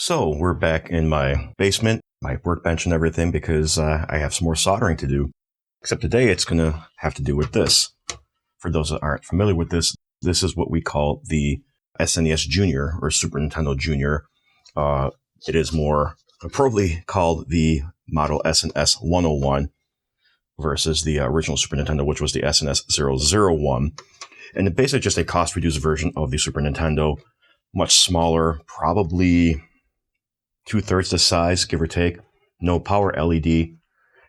So we're back in my basement, my workbench and everything, because I have some more soldering to do. Except today it's going to have to do with this. For those that aren't familiar with this, this is what we call the SNES Jr. or Super Nintendo Jr. It is more appropriately called the model SNES 101 versus the original Super Nintendo, which was the SNES 001. And basically just a cost-reduced version of the Super Nintendo, much smaller, probably 2/3 the size, give or take. No power LED,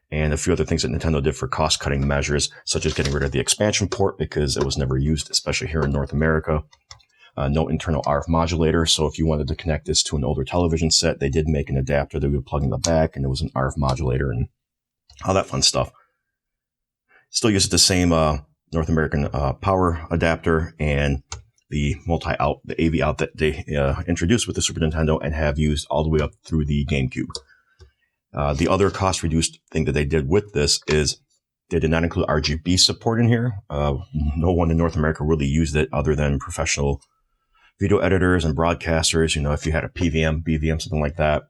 and a few other things that Nintendo did for cost-cutting measures, such as getting rid of the expansion port because it was never used, especially here in North America. No internal RF modulator, so if you wanted to connect this to an older television set, they did make an adapter that we would plug in the back, and it was an RF modulator and all that fun stuff. Still uses the same North American power adapter and the the AV out that they introduced with the Super Nintendo and have used all the way up through the GameCube. The other cost-reduced thing that they did with this is they did not include RGB support in here. No one in North America really used it other than professional video editors and broadcasters. You know, if you had a PVM, BVM, something like that.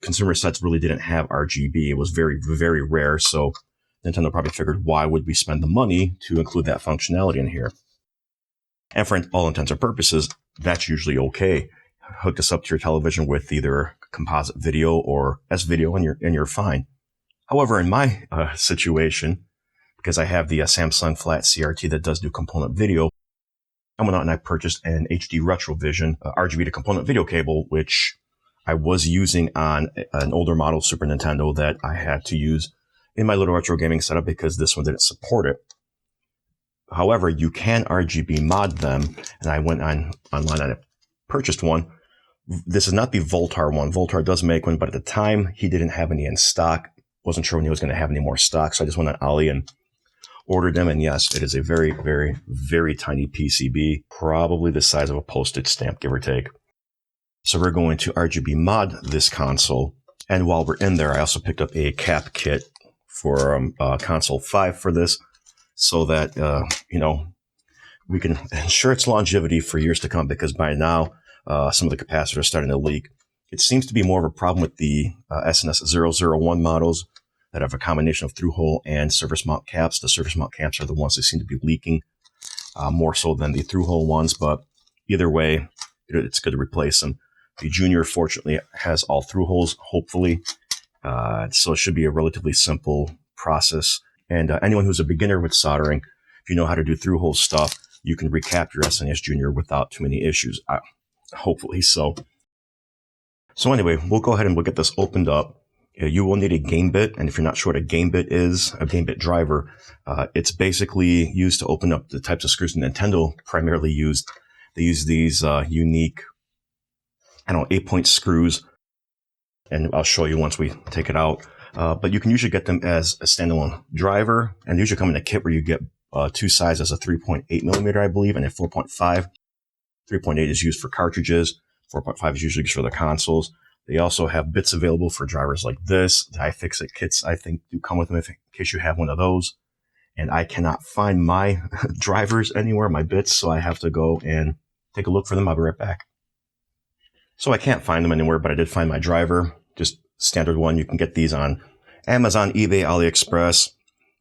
Consumer sets really didn't have RGB. It was very, very rare. So Nintendo probably figured, why would we spend the money to include that functionality in here? And for all intents and purposes, that's usually okay. Hook this up to your television with either composite video or S-video and you're fine. However, in my situation, because I have the Samsung flat CRT that does do component video, I went out and I purchased an HD Retrovision RGB to component video cable, which I was using on an older model Super Nintendo that I had to use in my little retro gaming setup because this one didn't support it. However, you can RGB mod them, and I went online and I purchased one. This is not the Voltar one. Voltar does make one, but at the time, he didn't have any in stock. Wasn't sure when he was going to have any more stock, so I just went on Ali and ordered them. And yes, it is a very, very, very tiny PCB, probably the size of a postage stamp, give or take. So we're going to RGB mod this console. And while we're in there, I also picked up a cap kit for console 5 for this, so that, we can ensure its longevity for years to come, because by now, some of the capacitors are starting to leak. It seems to be more of a problem with the SNES 001 models that have a combination of through-hole and surface mount caps. The surface mount caps are the ones that seem to be leaking more so than the through-hole ones, but either way, it's good to replace them. The Junior, fortunately, has all through-holes, hopefully, so it should be a relatively simple process. And anyone who's a beginner with soldering, if you know how to do through-hole stuff, you can recap your SNES Jr. without too many issues. Hopefully so. So anyway, we'll go ahead and we'll get this opened up. You will need a game bit, and if you're not sure what a game bit is, a game bit driver, it's basically used to open up the types of screws Nintendo primarily used. They use these unique, 8-point screws, and I'll show you once we take it out. But you can usually get them as a standalone driver, and they usually come in a kit where you get two sizes, a 3.8 millimeter, I believe, and a 4.5. 3.8 is used for cartridges. 4.5 is usually used for the consoles. They also have bits available for drivers like this. The iFixit kits, I think, do come with them in case you have one of those. And I cannot find my drivers anywhere, my bits, so I have to go and take a look for them. I'll be right back. So I can't find them anywhere, but I did find my driver, just standard one. You can get these on Amazon, eBay, AliExpress,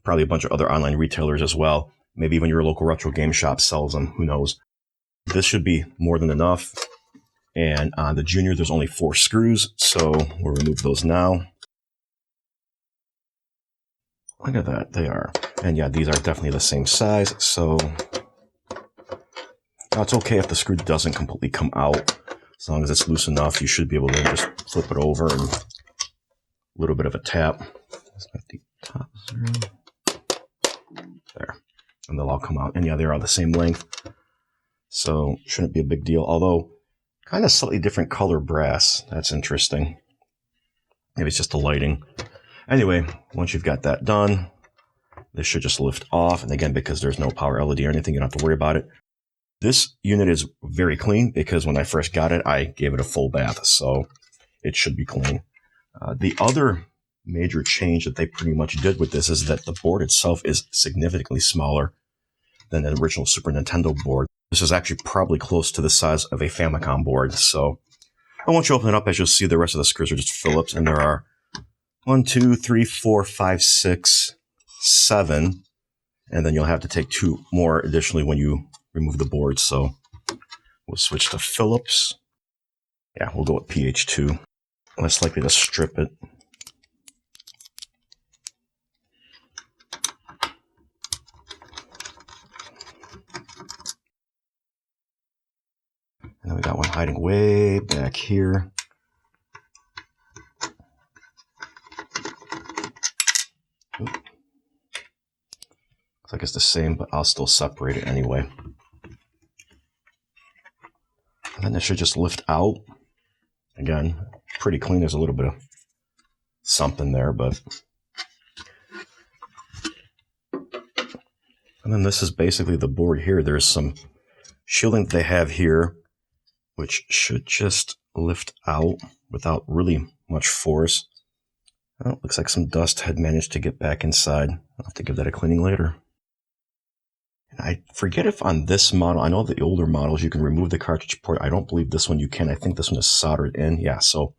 probably a bunch of other online retailers as well. Maybe even your local retro game shop sells them, who knows. This should be more than enough. And on the Junior, there's only 4 screws, so we'll remove those now. Look at that, they are. And yeah, these are definitely the same size, so now it's okay if the screw doesn't completely come out. As long as it's loose enough, you should be able to just flip it over and a little bit of a tap. Let's get the top there. And they'll all come out. And yeah, they're all the same length. So shouldn't be a big deal, although kind of slightly different color brass. That's interesting. Maybe it's just the lighting. Anyway, once you've got that done, this should just lift off. And again, because there's no power LED or anything, you don't have to worry about it. This unit is very clean because when I first got it, I gave it a full bath, so it should be clean. The other major change that they pretty much did with this is that the board itself is significantly smaller than the original Super Nintendo board. This is actually probably close to the size of a Famicom board, so And once you open it up, as you'll see, the rest of the screws are just Phillips, and there are 1, 2, 3, 4, 5, 6, 7, and then you'll have to take 2 more additionally when you remove the board. So we'll switch to Phillips. Yeah, we'll go with PH2. Less likely to strip it. And then we got one hiding way back here. Oop. Looks like it's the same, but I'll still separate it anyway. And then this should just lift out. Again, pretty clean. There's a little bit of something there, but... And then this is basically the board here. There's some shielding that they have here, which should just lift out without really much force. Oh, it looks like some dust had managed to get back inside. I'll have to give that a cleaning later. And I forget if on this model, I know the older models you can remove the cartridge port. I don't believe this one you can. I think this one is soldered in. Yeah, so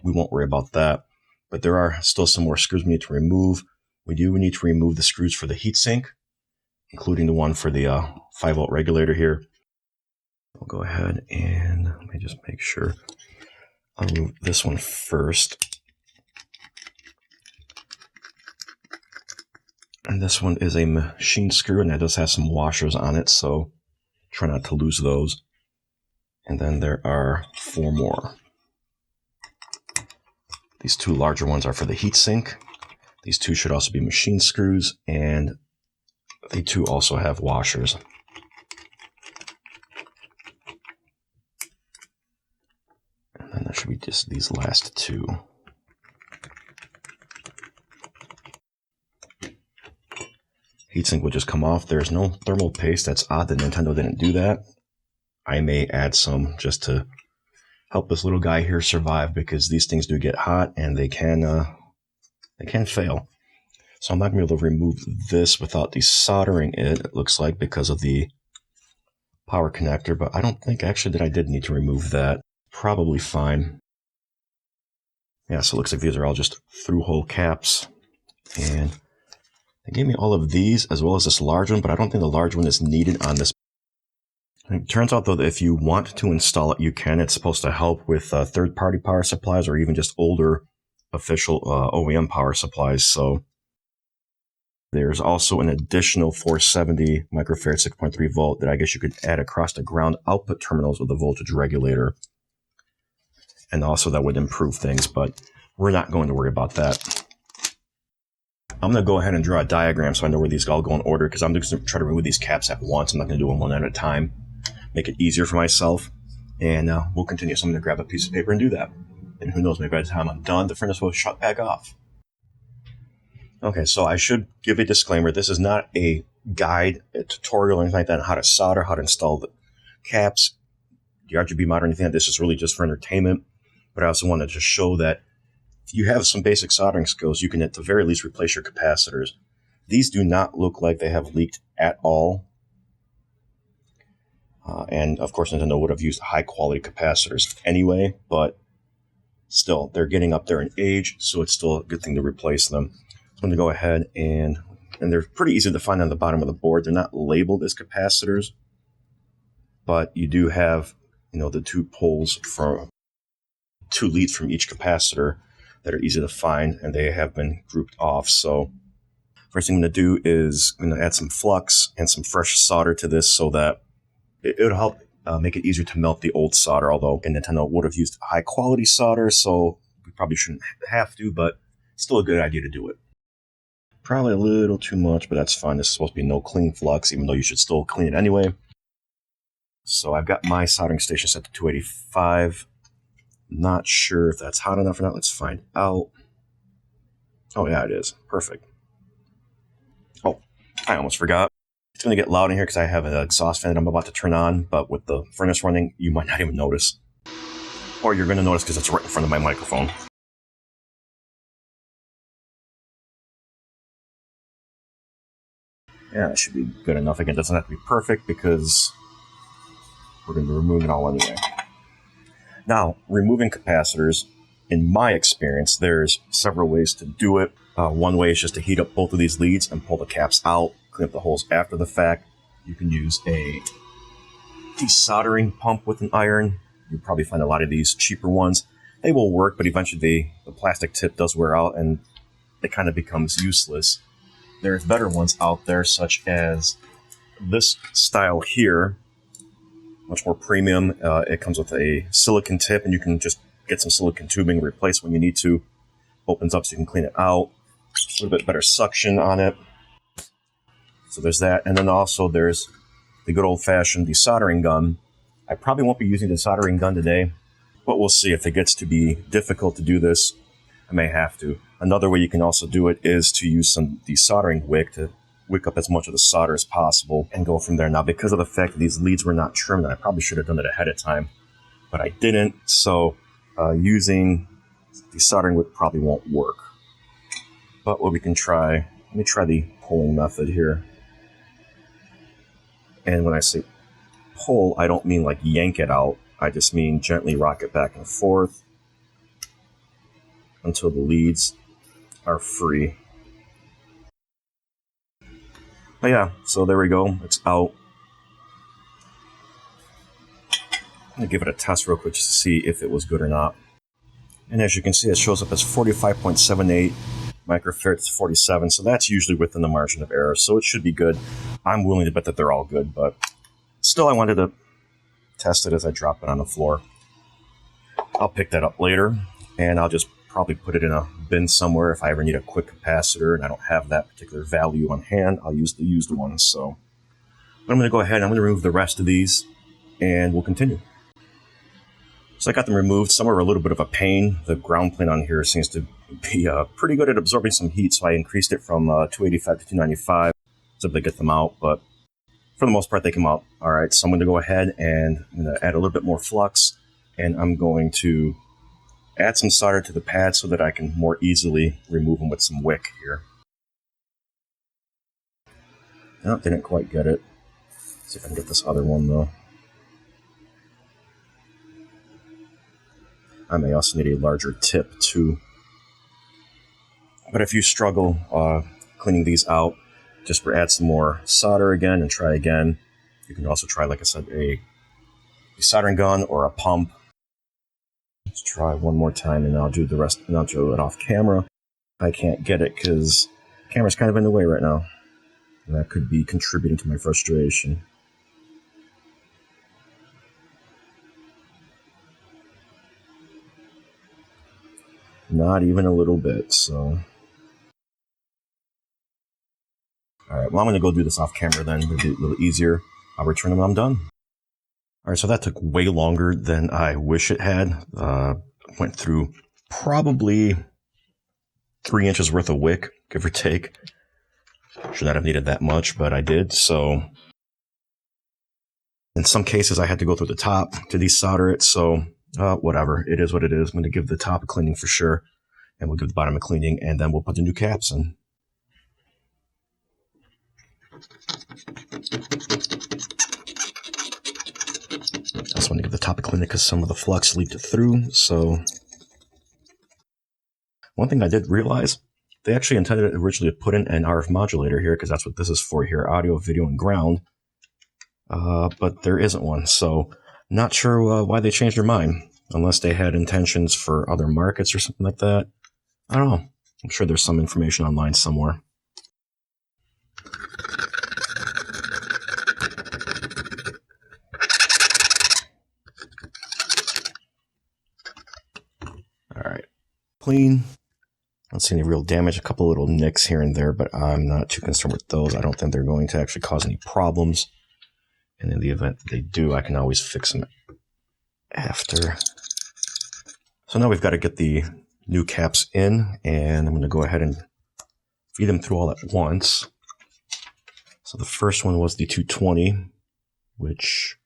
we won't worry about that. But there are still some more screws we need to remove. We need to remove the screws for the heatsink, including the one for the 5-volt regulator here. I'll go ahead and let me just make sure. I'll remove this one first. And this one is a machine screw, and that does have some washers on it, so try not to lose those. And then there are 4 more. These 2 larger ones are for the heatsink. These 2 should also be machine screws, and they too also have washers. And then there should be just these last 2. Heatsink will just come off. There's no thermal paste. That's odd that Nintendo didn't do that. I may add some just to help this little guy here survive, because these things do get hot and they can fail. So I'm not going to be able to remove this without desoldering it, it looks like, because of the power connector. But I don't think actually that I did need to remove that. Probably fine. Yeah, so it looks like these are all just through-hole caps. And they gave me all of these as well as this large one, but I don't think the large one is needed on this. It turns out, though, that if you want to install it, you can. It's supposed to help with third-party power supplies or even just older official OEM power supplies. So there's also an additional 470 microfarad 6.3 volt that I guess you could add across the ground output terminals with the voltage regulator. And also that would improve things, but we're not going to worry about that. I'm going to go ahead and draw a diagram so I know where these all go in order, because I'm just going to try to remove these caps at once. I'm not going to do them one at a time. Make it easier for myself. And we'll continue. So I'm going to grab a piece of paper and do that. And who knows, maybe by the time I'm done, the furnace will shut back off. Okay, so I should give a disclaimer. This is not a guide, a tutorial, or anything like that on how to solder, how to install the caps, the RGB mod, or anything like that. This is really just for entertainment. But I also wanted to show that if you have some basic soldering skills, you can at the very least replace your capacitors. These do not look like they have leaked at all. And of course, Nintendo would have used high-quality capacitors anyway, but still, they're getting up there in age, so it's still a good thing to replace them. So I'm going to go ahead and they're pretty easy to find on the bottom of the board. They're not labeled as capacitors, but you do have, the 2 poles for 2 leads from each capacitor that are easy to find, and they have been grouped off. So first thing I'm going to do is I'm going to add some flux and some fresh solder to this so that it'll help make it easier to melt the old solder, although Nintendo would have used high quality solder, so we probably shouldn't have to, but still a good idea to do it. Probably a little too much, but that's fine. This is supposed to be no clean flux, even though you should still clean it anyway. So I've got my soldering station set to 285. Not sure if that's hot enough or not. Let's find out. Oh, yeah, it is. Perfect. Oh, I almost forgot. It's going to get loud in here because I have an exhaust fan that I'm about to turn on, but with the furnace running, you might not even notice. Or you're going to notice because it's right in front of my microphone. Yeah, that should be good enough. Again, it doesn't have to be perfect because we're going to be removing it all anyway. Now, removing capacitors, in my experience, there's several ways to do it. One way is just to heat up both of these leads and pull the caps out, clean up the holes after the fact. You can use a desoldering pump with an iron. You'll probably find a lot of these cheaper ones. They will work, but eventually the plastic tip does wear out and it kind of becomes useless. There's better ones out there, such as this style here. Much more premium. It comes with a silicone tip, and you can just get some silicone tubing, replace when you need to. Opens up so you can clean it out. A little bit better suction on it. So there's that. And then also there's the good old-fashioned desoldering gun. I probably won't be using the desoldering gun today, but we'll see. If it gets to be difficult to do this, I may have to. Another way you can also do it is to use some desoldering wick to wick up as much of the solder as possible and go from there. Now, because of the fact that these leads were not trimmed, I probably should have done it ahead of time, but I didn't. So using desoldering wick probably won't work. But what we can try, let me try the pulling method here. And when I say pull, I don't mean like yank it out. I just mean gently rock it back and forth until the leads are free. But yeah, so there we go. It's out. I'm going to give it a test real quick just to see if it was good or not. And as you can see, it shows up as 45.78 microfarads, 47, so that's usually within the margin of error, so it should be good. I'm willing to bet that they're all good, but still I wanted to test it as I drop it on the floor. I'll pick that up later, and I'll just probably put it in a bin somewhere. If I ever need a quick capacitor and I don't have that particular value on hand, I'll use the used ones. So I'm going to go ahead and I'm going to remove the rest of these, and we'll continue. So I got them removed. Some are a little bit of a pain. The ground plane on here seems to be pretty good at absorbing some heat, so I increased it from 285 to 295 so to get them out, but for the most part they come out all right. So I'm going to go ahead and I'm going to add a little bit more flux, and I'm going to add some solder to the pad so that I can more easily remove them with some wick here. No, didn't quite get it. Let's see if I can get this other one though. I may also need a larger tip too. But if you struggle cleaning these out, just add some more solder again and try again. You can also try, like I said, a desoldering gun or a pump. Let's try one more time, and I'll do the rest, and I'll do it off camera. I can't get it because the camera's kind of in the way right now, and that could be contributing to my frustration. Not even a little bit, so. Alright, well, I'm going to go do this off camera then. It'll be a little easier. I'll return them when I'm done. Alright, so that took way longer than I wish it had. Went through probably 3 inches worth of wick, give or take. Should not have needed that much, but I did, so. In some cases, I had to go through the top to desolder it, so whatever. It is what it is. I'm going to give the top a cleaning for sure, and we'll give the bottom a cleaning, and then we'll put the new caps in. I just want to give the top a cleaning because some of the flux leaked through, so. One thing I did realize, they actually intended originally to put in an RF modulator here, because that's what this is for here, audio, video, and ground. But there isn't one, so not sure why they changed their mind, unless they had intentions for other markets or something like that. I don't know. I'm sure there's some information online somewhere. Alright. Clean. I don't see any real damage. A couple little nicks here and there, but I'm not too concerned with those. I don't think they're going to actually cause any problems. And in the event that they do, I can always fix them after. So now we've got to get the new caps in, and I'm going to go ahead and feed them through all at once. So the first one was the 220, which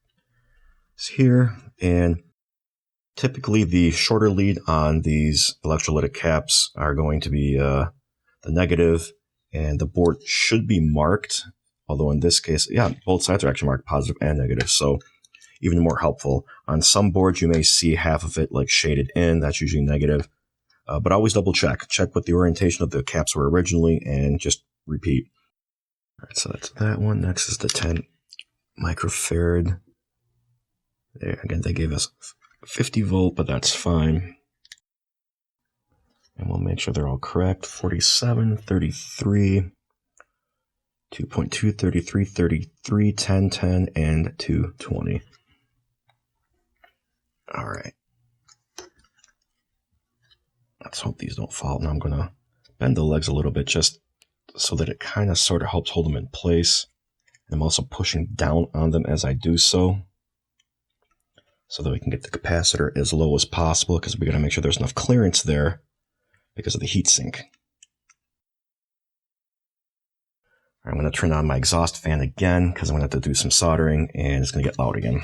is here. And typically the shorter lead on these electrolytic caps are going to be the negative, and the board should be marked. Although in this case, yeah, both sides are actually marked positive and negative. So even more helpful. On some boards, you may see half of it like shaded in. That's usually negative. But always double check. Check what the orientation of the caps were originally and just repeat. All right, so that's that one. Next is the 10 microfarad. There, again, they gave us 50 volt, but that's fine. And we'll make sure they're all correct. 47, 33, 2.2, 33, 33, 10, 10, and 220. All right. Let's hope these don't fall. Now I'm going to bend the legs a little bit just so that it kind of sort of helps hold them in place. I'm also pushing down on them as I do so that we can get the capacitor as low as possible, because we got to make sure there's enough clearance there because of the heatsink. I'm going to turn on my exhaust fan again because I'm going to have to do some soldering and it's going to get loud again.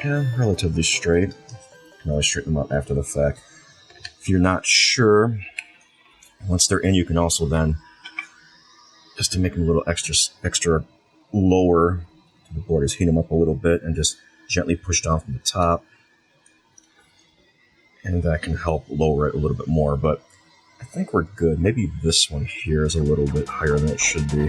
Yeah, relatively straight. You can always straighten them up after the fact. If you're not sure, once they're in, you can also then, just to make them a little extra lower to the board, is heat them up a little bit and just gently push down from the top. And that can help lower it a little bit more, but I think we're good. Maybe this one here is a little bit higher than it should be.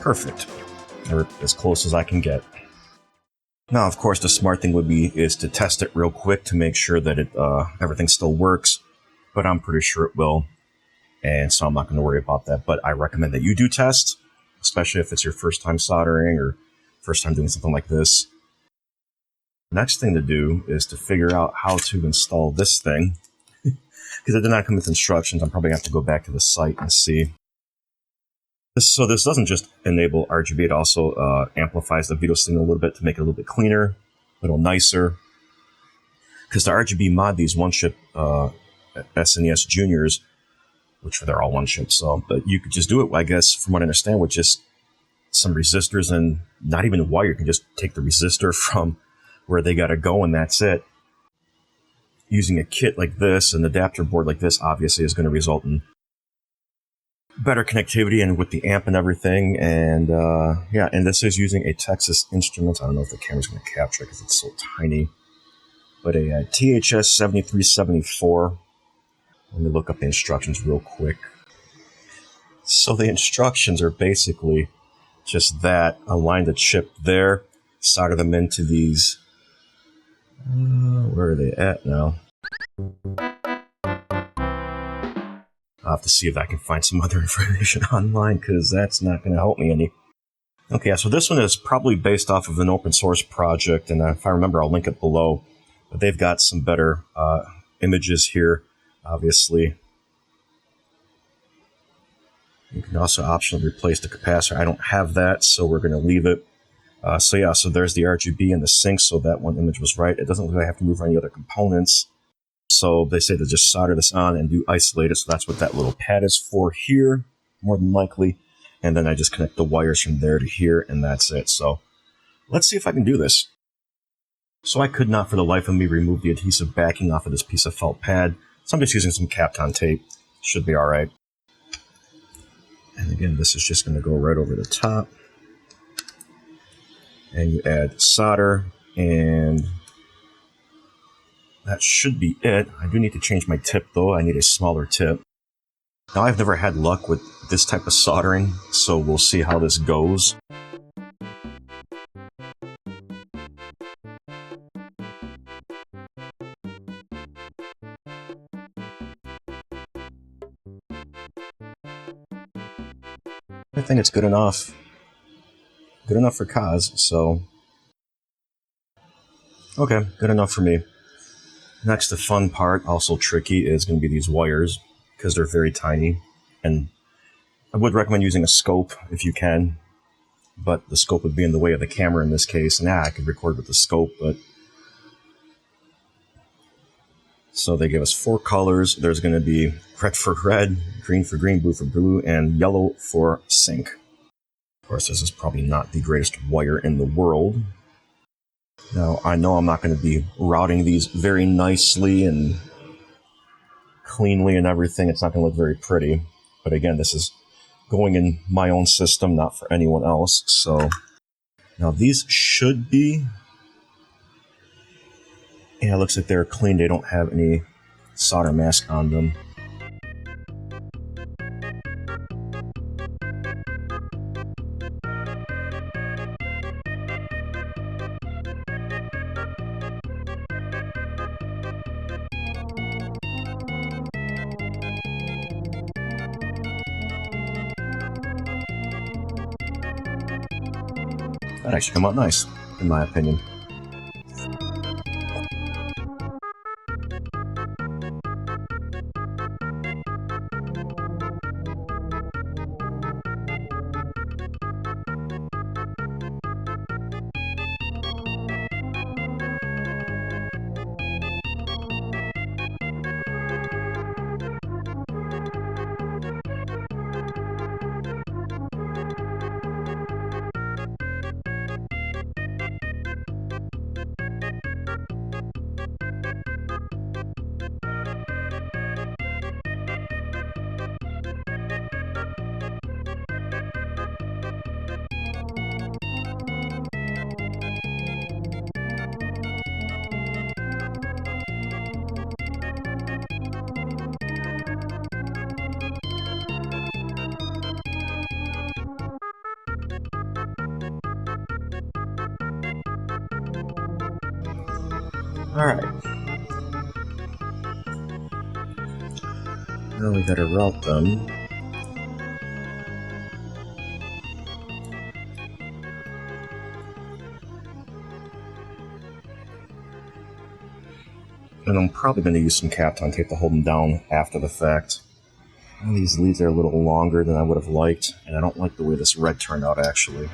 Perfect, or as close as I can get. Now, of course, the smart thing would be is to test it real quick to make sure that everything still works, but I'm pretty sure it will, and so I'm not going to worry about that. But I recommend that you do test, especially if it's your first time soldering or first time doing something like this. Next thing to do is to figure out how to install this thing, because it did not come with instructions. I'm probably going to have to go back to the site and see. So this doesn't just enable RGB, it also amplifies the video signal a little bit to make it a little bit cleaner, a little nicer. Because the RGB Mod, these one-chip SNES Juniors, which they're all one-chip, so but you could just do it, I guess, from what I understand, with just some resistors and not even a wire. You can just take the resistor from where they got to go, and that's it. Using a kit like this, an adapter board like this, obviously is going to result in better connectivity and with the amp and everything. And yeah, and this is using a Texas Instruments. I don't know if the camera's going to capture it because it's so tiny, but a THS 7374. Let me look up the instructions real quick. So the instructions are basically just that: align the chip there, solder them into these. Where are they at now? I'll have to see if I can find some other information online, because that's not going to help me any. Okay, so this one is probably based off of an open source project, and if I remember, I'll link it below. But they've got some better images here, obviously. You can also optionally replace the capacitor. I don't have that, so we're going to leave it. So yeah, so there's the RGB and the sync, so that one image was right. It doesn't look like I have to move any other components. So they say to just solder this on and do isolate it. So that's what that little pad is for here, more than likely. And then I just connect the wires from there to here, and that's it. So let's see if I can do this. So I could not for the life of me remove the adhesive backing off of this piece of felt pad. So I'm just using some Kapton tape. Should be alright. And again, this is just going to go right over the top. And you add solder, and that should be it. I do need to change my tip though. I need a smaller tip. Now I've never had luck with this type of soldering, so we'll see how this goes. I think it's good enough. Good enough for Kaz, so... Okay, good enough for me. Next, the fun part, also tricky, is going to be these wires, because they're very tiny. And I would recommend using a scope if you can, but the scope would be in the way of the camera in this case. And I could record with the scope, but... So they give us 4 colors. There's going to be red for red, green for green, blue for blue, and yellow for sync. Of course, this is probably not the greatest wire in the world. Now, I know I'm not going to be routing these very nicely and cleanly and everything. It's not going to look very pretty. But again, this is going in my own system, not for anyone else. So now these should be... Yeah, it looks like they're clean. They don't have any solder mask on them. That actually come out nice, in my opinion. Alright. Now we gotta route them. And I'm probably going to use some Kapton tape to hold them down after the fact. And these leads are a little longer than I would have liked, and I don't like the way this red turned out actually.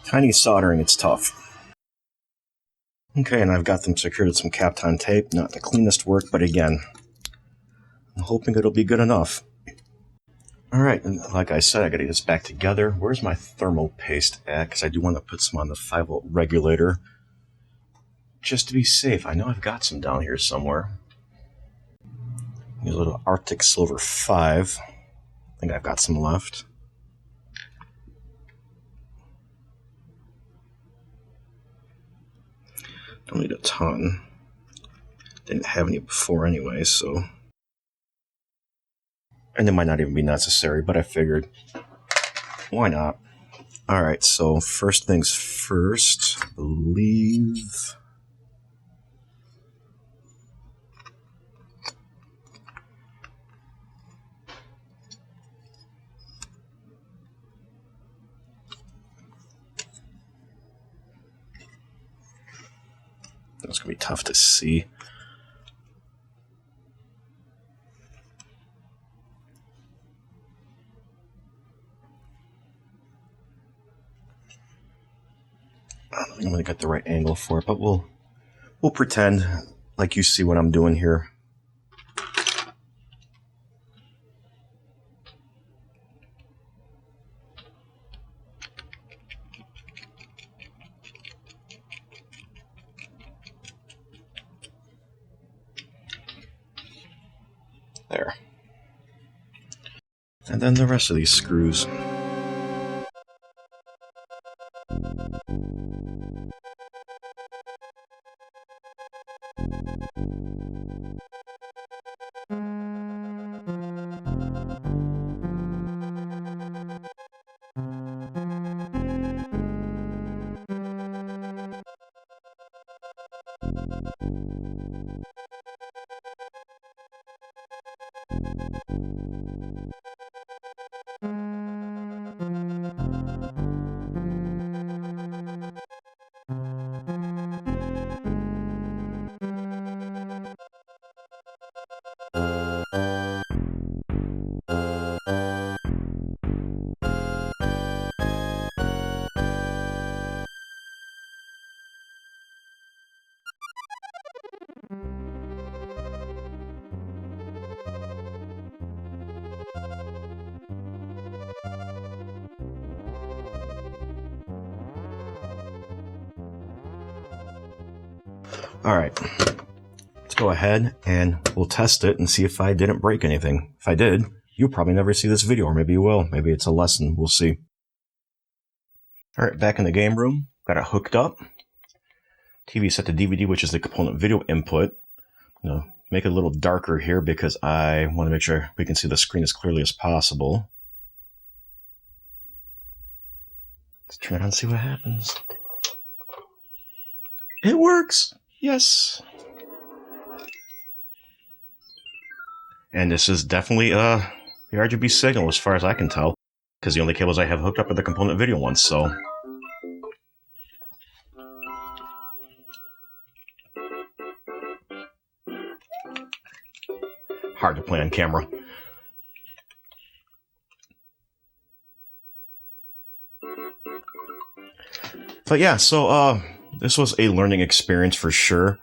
Tiny soldering, it's tough. Okay, and I've got them secured with some Kapton tape. Not the cleanest work, but again, I'm hoping it'll be good enough. Alright, and like I said, I gotta get this back together. Where's my thermal paste at? Because I do want to put some on the 5-volt regulator. Just to be safe. I know I've got some down here somewhere. Here's a little Arctic Silver 5. I think I've got some left. Don't need a ton. Didn't have any before anyway, so... And it might not even be necessary, but I figured, why not? Alright, so first things first, I believe... It's going to be tough to see. I don't think I'm going to get the right angle for it, but we'll pretend like you see what I'm doing here. There. And then the rest of these screws. All right, let's go ahead and we'll test it and see if I didn't break anything. If I did, you'll probably never see this video, or maybe you will. Maybe it's a lesson. We'll see. All right, back in the game room. Got it hooked up. TV set to DVD, which is the component video input. Make it a little darker here because I want to make sure we can see the screen as clearly as possible. Let's turn it on and see what happens. It works! Yes! And this is definitely the RGB signal as far as I can tell, because the only cables I have hooked up are the component video ones, so... Hard to play on camera. But yeah, so this was a learning experience for sure.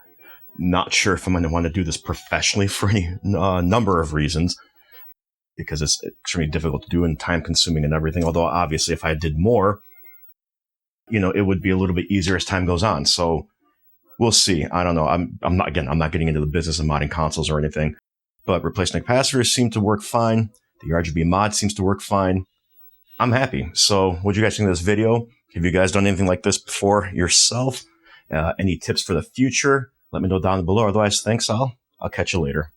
Not sure if I'm going to want to do this professionally for any number of reasons, because it's extremely difficult to do and time consuming and everything. Although obviously if I did more, it would be a little bit easier as time goes on. So we'll see. I don't know. I'm not getting into the business of modding consoles or anything, but replacing capacitors seem to work fine. The RGB mod seems to work fine. I'm happy. So what do you guys think of this video? Have you guys done anything like this before yourself? Any tips for the future? Let me know down below. Otherwise, thanks all. I'll catch you later.